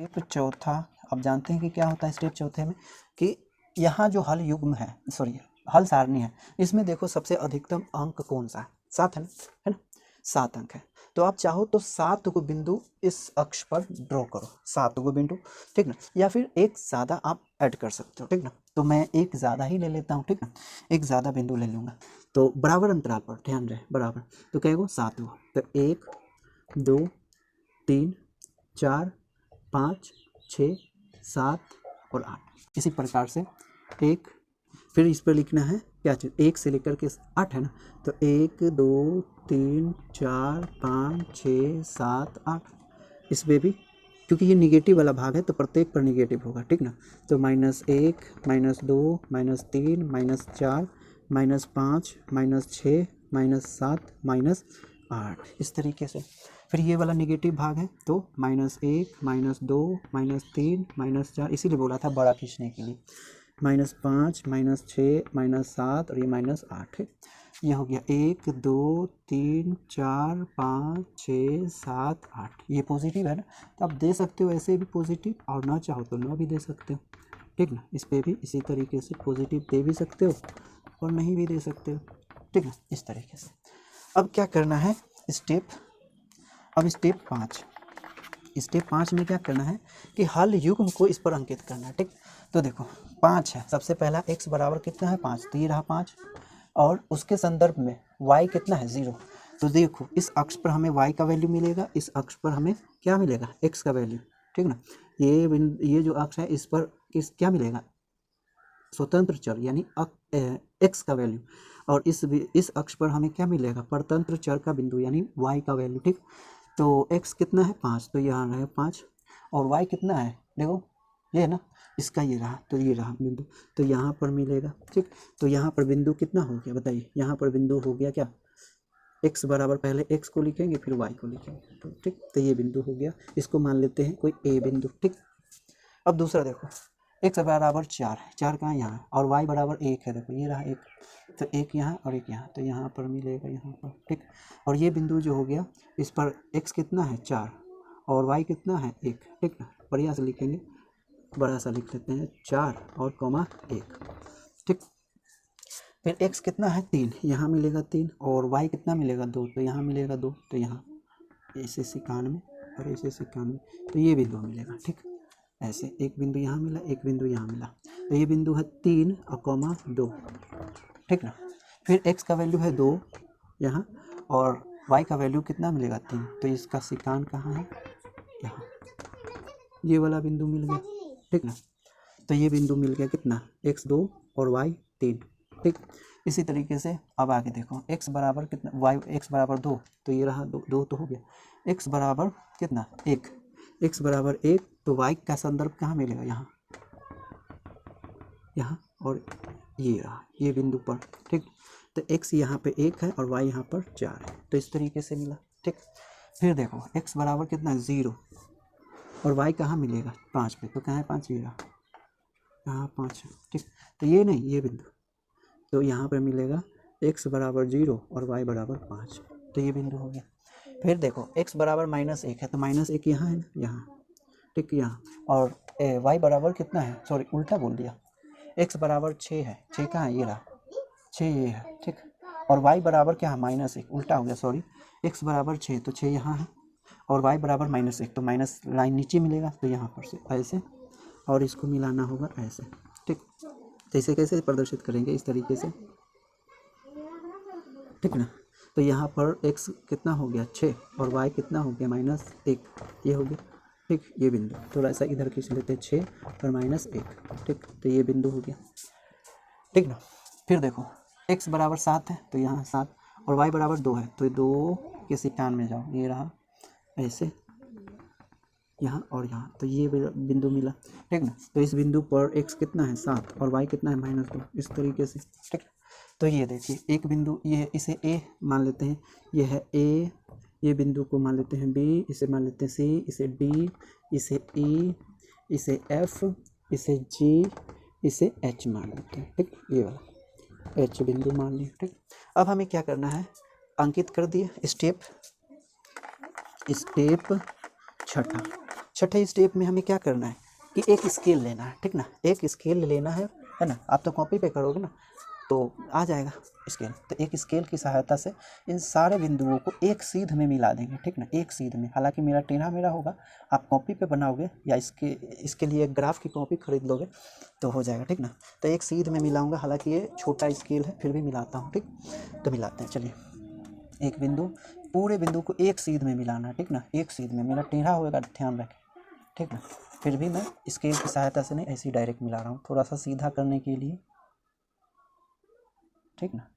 Step चौथा आप जानते हैं कि क्या होता है स्टेप चौथे में, कि यहाँ जो हल युग्म है, सॉरी हल सारणी है, इसमें देखो सबसे अधिकतम अंक कौन सा है, 7 है ना, 7 अंक है। तो आप चाहो तो 7 को बिंदु इस अक्ष पर ड्रॉ करो, 7 को बिंदु, ठीक ना, या फिर एक ज़्यादा आप ऐड कर सकते हो, ठीक ना। तो मैं एक ज़्यादा ही ले लेता हूँ, ठीक ना, एक ज़्यादा बिंदु ले लूँगा। तो बराबर अंतराल पर ध्यान रहे, बराबर, तो क्या होगा 7 हुआ। तो 1 2 3 4 5 6 7 और 8। इसी प्रकार से एक, फिर इस पर लिखना है क्या चीज़, 1 से लेकर के 8 है ना, तो 1 2 3 4 5 6 7 8। इस पर भी क्योंकि ये निगेटिव वाला भाग है तो प्रत्येक पर निगेटिव होगा, ठीक ना। तो -1 -2 -3 -4 -5 -6 -7 -8 इस तरीके से। फिर ये वाला निगेटिव भाग है तो -1 -2 -3 -4, इसीलिए बोला था बड़ा खींचने के लिए, -5 -6 -7 और ये -8 है। ये हो गया 1 2 3 4 5 6 7 8। ये पॉजिटिव है ना, तो आप दे सकते हो ऐसे भी पॉजिटिव, और ना चाहो तो ना भी दे सकते हो, ठीक ना। इस पर भी इसी तरीके से पॉजिटिव दे भी सकते हो और नहीं भी दे सकते हो, ठीक ना, इस तरीके से। अब क्या करना है स्टेप, अब स्टेप 5, स्टेप 5 में क्या करना है कि हल युग्म को इस पर अंकित करना है, ठीक। तो देखो 5 है, सबसे पहला x बराबर कितना है 5, तो ये रहा 5, और उसके संदर्भ में y कितना है 0। तो देखो इस अक्ष पर हमें y का वैल्यू मिलेगा, इस अक्ष पर हमें क्या मिलेगा x का वैल्यू, ठीक ना। ये जो अक्ष है इस पर क्या मिलेगा, स्वतंत्र चर यानी x का वैल्यू, और इस अक्ष पर हमें क्या मिलेगा, परतंत्र चर का बिंदु यानी y का वैल्यू, ठीक। तो x कितना है 5, तो यहाँ रहे 5, और y कितना है देखो ये है ना, इसका ये रहा, तो ये रहा बिंदु, तो यहाँ पर मिलेगा, ठीक। तो यहाँ पर बिंदु कितना हो गया बताइए, यहाँ पर बिंदु हो गया क्या, x बराबर, पहले x को लिखेंगे फिर y को लिखेंगे, तो ठीक, तो ये बिंदु हो गया, इसको मान लेते हैं कोई a बिंदु, ठीक। अब दूसरा देखो x बराबर 4 है, 4 कहाँ यहाँ है, और y बराबर 1 है, देखो ये रहा 1, तो 1 यहाँ और 1 यहाँ, तो यहाँ पर मिलेगा यहाँ पर, ठीक। और ये बिंदु जो हो गया इस पर x कितना है 4 और y कितना है 1, ठीक ना, बढ़िया से लिखेंगे, बड़ा सा लिख लेते हैं 4 और कॉमा 1, ठीक। फिर x कितना है 3, यहाँ मिलेगा 3, और y कितना मिलेगा 2, तो यहाँ मिलेगा 2, तो यहाँ ऐसे 91 और ऐसे 91, तो ये बिंदु मिलेगा, ठीक। ऐसे एक बिंदु यहाँ मिला, एक बिंदु यहाँ मिला, तो ये बिंदु है 3 और कॉमा 2, ठीक ना। फिर x का वैल्यू है 2 यहाँ, और y का वैल्यू कितना मिलेगा 3, तो इसका सिकान कहाँ है, यहाँ, ये वाला बिंदु मिल गया, ठीक ना। तो ये बिंदु मिल गया कितना, x 2 और y 3, ठीक। इसी तरीके से अब आगे देखो x बराबर कितना, x बराबर 2, तो ये रहा 2 तो हो गया, x बराबर कितना 1, x बराबर 1, तो y का संदर्भ कहाँ मिलेगा, यहाँ, यहाँ, और ये रहा ये बिंदु पर, ठीक। तो x यहाँ पे 1 है और y यहाँ पर 4 है, तो इस तरीके से मिला, ठीक। फिर देखो x बराबर कितना 0 और y कहाँ मिलेगा 5 पे, तो कहाँ है 5, ये रहा, यहाँ 5 है, ठीक। तो ये नहीं, ये बिंदु, तो यहाँ पर मिलेगा x बराबर 0 और y बराबर 5, तो ये बिंदु हो गया। फिर देखो x बराबर -1 है, तो -1 यहाँ है ना, यहाँ, ठीक, यहाँ, और y बराबर कितना है, सॉरी उल्टा बोल दिया, x बराबर 6 है, 6 कहाँ है, ये रहा 6, ये है, ठीक। और y बराबर क्या है -1, उल्टा हो गया सॉरी, x बराबर 6, तो 6 यहाँ है, और y बराबर -1, तो माइनस लाइन नीचे मिलेगा, तो यहाँ पर से ऐसे, और इसको मिलाना होगा ऐसे, ठीक। तो इसे कैसे प्रदर्शित करेंगे, इस तरीके से, ठीक ना। तो यहाँ पर x कितना हो गया 6 और y कितना हो गया -1, ये हो गया, ठीक। ये बिंदु थोड़ा सा इधर खींच लेते हैं 6 और -1, ठीक। तो ये बिंदु हो गया, ठीक ना। फिर देखो x बराबर 7 है, तो यहाँ 7, और y बराबर 2 है, तो 2 के सिकान में जाओ, ये रहा ऐसे, यहाँ और यहाँ, तो ये बिंदु मिला, ठीक ना। तो इस बिंदु पर x कितना है 7 और y कितना है -2, इस तरीके से, ठीक। तो ये देखिए एक बिंदु, ये इसे a मान लेते हैं, ये है a, ये बिंदु को मान लेते हैं b, इसे मान लेते हैं c, इसे d, इसे e, इसे f, इसे g, इसे h मान लेते हैं, ठीक। ये वाला h बिंदु मान लिया, ठीक। अब हमें क्या करना है, अंकित कर दिए स्टेप 6, छठे स्टेप में हमें क्या करना है कि एक स्केल लेना है, ठीक ना, एक स्केल लेना है ना। आप तो कॉपी पे करोगे ना तो आ जाएगा स्केल। तो एक स्केल की सहायता से इन सारे बिंदुओं को एक सीध में मिला देंगे, ठीक ना, एक सीध में। हालांकि मेरा टेढ़ा मेरा होगा, आप कॉपी पे बनाओगे या इसके लिए एक ग्राफ की कॉपी खरीद लोगे तो हो जाएगा, ठीक ना। तो एक सीध में मिलाऊंगा, हालांकि ये छोटा स्केल है फिर भी मिलाता हूँ, ठीक। तो मिलाते हैं, चलिए। एक बिंदु, पूरे बिंदु को एक सीध में मिलाना है, ठीक ना, एक सीध में। मेरा टेढ़ा होगा, ध्यान रखें, ठीक ना। फिर भी मैं स्केल की सहायता से नहीं, ऐसे ही डायरेक्ट मिला रहा हूँ, थोड़ा सा सीधा करने के लिए, ठीक ना।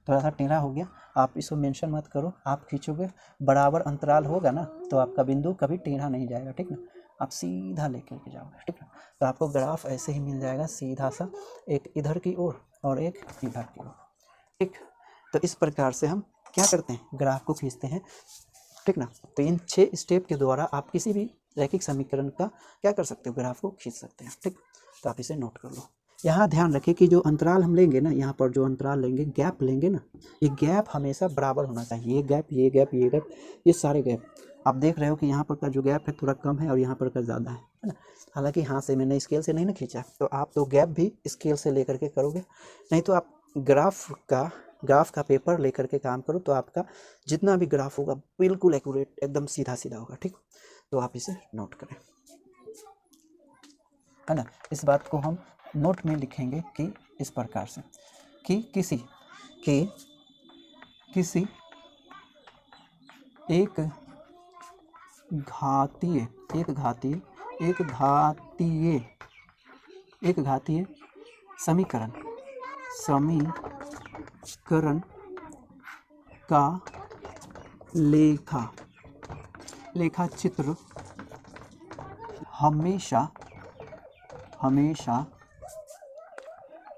थोड़ा सा टेढ़ा हो गया, आप इसको मेंशन मत करो, आप खींचोगे बराबर अंतराल होगा ना तो आपका बिंदु कभी टेढ़ा नहीं जाएगा, ठीक ना। आप सीधा लेकर के जाओगे, ठीक ना। तो आपको ग्राफ ऐसे ही मिल जाएगा सीधा सा, एक इधर की ओर और एक इधर की ओर, ठीक। तो इस प्रकार से हम क्या करते हैं, ग्राफ को खींचते हैं, ठीक ना। तो इन 6 स्टेप के द्वारा आप किसी भी रैखिक समीकरण का क्या कर सकते हो, ग्राफ को खींच सकते हैं, ठीक। तो आप इसे नोट कर लो। यहाँ ध्यान रखें कि जो अंतराल हम लेंगे ना, यहाँ पर जो अंतराल लेंगे, गैप लेंगे ना, ये गैप हमेशा बराबर होना चाहिए। ये गैप, ये गैप, ये गैप, ये सारे गैप आप देख रहे हो कि यहाँ पर का जो गैप है थोड़ा कम है और यहाँ पर का ज़्यादा है ना। हालांकि यहाँ से मैंने स्केल से नहीं ना खींचा, तो आप तो गैप भी स्केल से लेकर के करोगे, नहीं तो आप ग्राफ का पेपर लेकर के काम करो तो आपका जितना भी ग्राफ होगा बिल्कुल एक्यूरेट, एकदम सीधा सीधा होगा, ठीक। तो आप इसे नोट करें, है ना। इस बात को हम नोट में लिखेंगे कि इस प्रकार से कि किसी एक घातीय समीकरण का लेखा चित्र हमेशा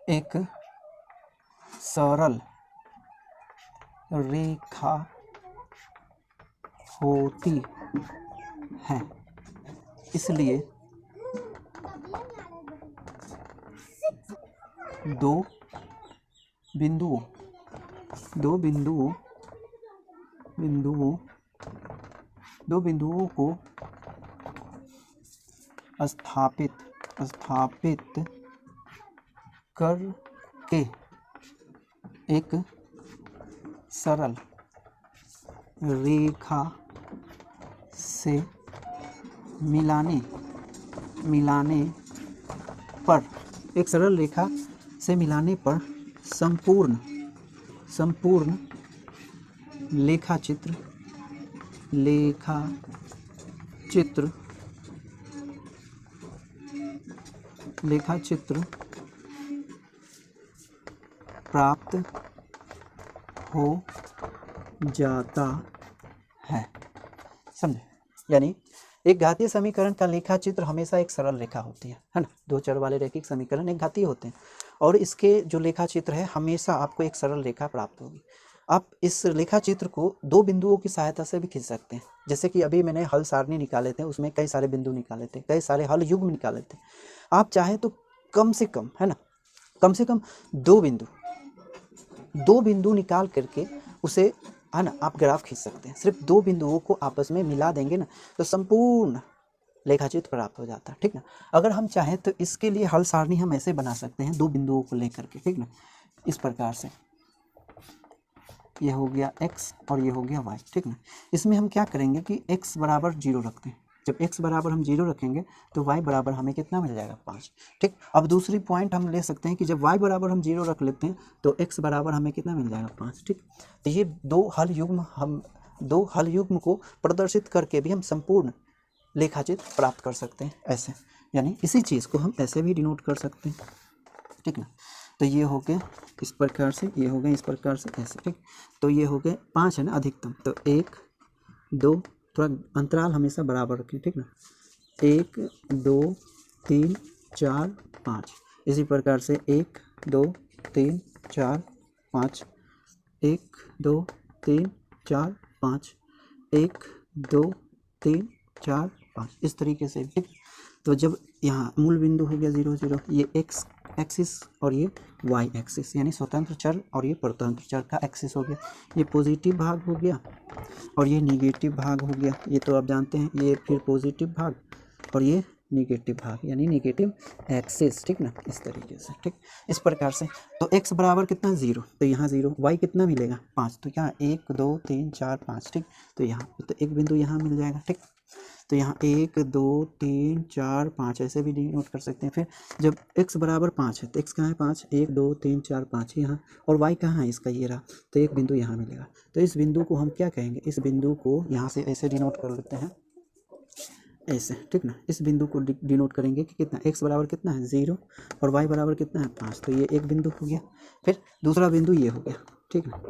एक सरल रेखा होती है। इसलिए दो बिंदुओं को स्थापित करके एक सरल रेखा से मिलाने पर संपूर्ण लेखा चित्र प्राप्त हो जाता है, समझे। यानी एक घातीय समीकरण का लेखा चित्र हमेशा एक सरल रेखा होती है ना। दो चर वाले रैखिक समीकरण एक घातीय होते हैं और इसके जो लेखा चित्र है हमेशा आपको एक सरल रेखा प्राप्त होगी। आप इस रेखा चित्र को दो बिंदुओं की सहायता से भी खींच सकते हैं, जैसे कि अभी मैंने हल सारणी निकाले थे, उसमें कई सारे बिंदु निकाले थे, कई सारे हल युग्म निकाले थे। आप चाहे तो कम से कम, है ना, कम से कम दो बिंदु निकाल करके उसे, है ना, आप ग्राफ खींच सकते हैं। सिर्फ दो बिंदुओं को आपस में मिला देंगे ना तो संपूर्ण लेखाचित्र प्राप्त हो जाता है, ठीक ना। अगर हम चाहें तो इसके लिए हल सारणी हम ऐसे बना सकते हैं, दो बिंदुओं को लेकर के, ठीक ना, इस प्रकार से। ये हो गया x और ये हो गया y, ठीक ना। इसमें हम क्या करेंगे कि x बराबर 0 रखते हैं। जब x बराबर हम 0 रखेंगे तो y बराबर हमें कितना मिल जाएगा, 5, ठीक। अब दूसरी पॉइंट हम ले सकते हैं कि जब y बराबर हम 0 रख लेते हैं तो x बराबर हमें कितना मिल जाएगा, 5, ठीक। तो ये दो हल युग्म को प्रदर्शित करके भी हम संपूर्ण लेखाचित्र प्राप्त कर सकते हैं, ऐसे। यानी इसी चीज़ को हम ऐसे भी डिनोट कर सकते हैं, ठीक ना। तो ये हो गए इस प्रकार से, ये हो गए इस प्रकार से, ऐसे, ठीक। तो ये हो गए 5 है ना अधिकतम, तो 1 2, थोड़ा अंतराल हमेशा बराबर रखें, ठीक ना। 1 2 3 4 5, इसी प्रकार से 1 2 3 4 5, 1 2 3 4 5, 1 2 3 4 5, इस तरीके से, ठीक। तो जब यहाँ मूल बिंदु हो गया 0 0, ये x एक्सिस और ये वाई एक्सिस, यानी स्वतंत्र चर और ये परतंत्र चर का एक्सिस हो गया। ये पॉजिटिव भाग हो गया और ये निगेटिव भाग हो गया। ये तो आप जानते हैं, ये फिर पॉजिटिव भाग और ये निगेटिव भाग यानी निगेटिव एक्सिस, ठीक ना, इस तरीके से, ठीक, इस प्रकार से। तो x बराबर कितना 0, तो यहाँ 0, y कितना मिलेगा 5, तो क्या 1 2 3 4 5, ठीक, तो यहाँ तो एक बिंदु यहाँ मिल जाएगा, ठीक। तो यहाँ 1 2 3 4 5 ऐसे भी नोट कर सकते हैं। फिर जब x बराबर 5 है तो x कहाँ है 5, 1 2 3 4 5 यहाँ, और y कहाँ है इसका, ये रहा, तो एक बिंदु यहाँ मिलेगा। तो इस बिंदु को हम क्या कहेंगे, इस बिंदु को यहाँ से ऐसे डिनोट कर लेते हैं, ऐसे, ठीक ना। इस बिंदु को डिनोट करेंगे कि कितना, x बराबर कितना है 0 और y बराबर कितना है 5, तो ये एक बिंदु हो गया। फिर दूसरा बिंदु ये हो गया, ठीक ना,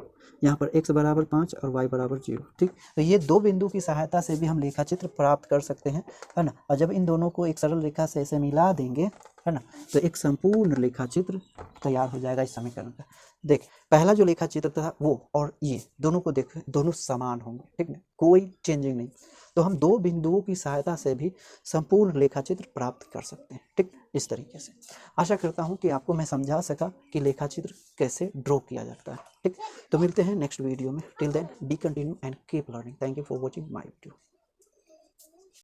यहाँ पर x बराबर 5 और y बराबर 0, ठीक। तो ये दो बिंदु की सहायता से भी हम रेखा चित्र प्राप्त कर सकते हैं, है ना। और जब इन दोनों को एक सरल रेखा से ऐसे मिला देंगे, है ना, तो एक संपूर्ण रेखा चित्र तैयार हो जाएगा इस समीकरण का। देख, पहला जो रेखा चित्र था वो और ये दोनों को देख, दोनों समान होंगे, ठीक ना, कोई चेंजिंग नहीं। तो हम दो बिंदुओं की सहायता से भी संपूर्ण रेखा चित्र प्राप्त कर सकते हैं, ठीक, इस तरीके से। आशा करता हूँ कि आपको मैं समझा सका कि रेखा चित्र कैसे ड्रॉ किया जाता है, ठीक। तो मिलते हैं नेक्स्ट वीडियो में। Till then be continue and keep learning. Thank you for watching my video.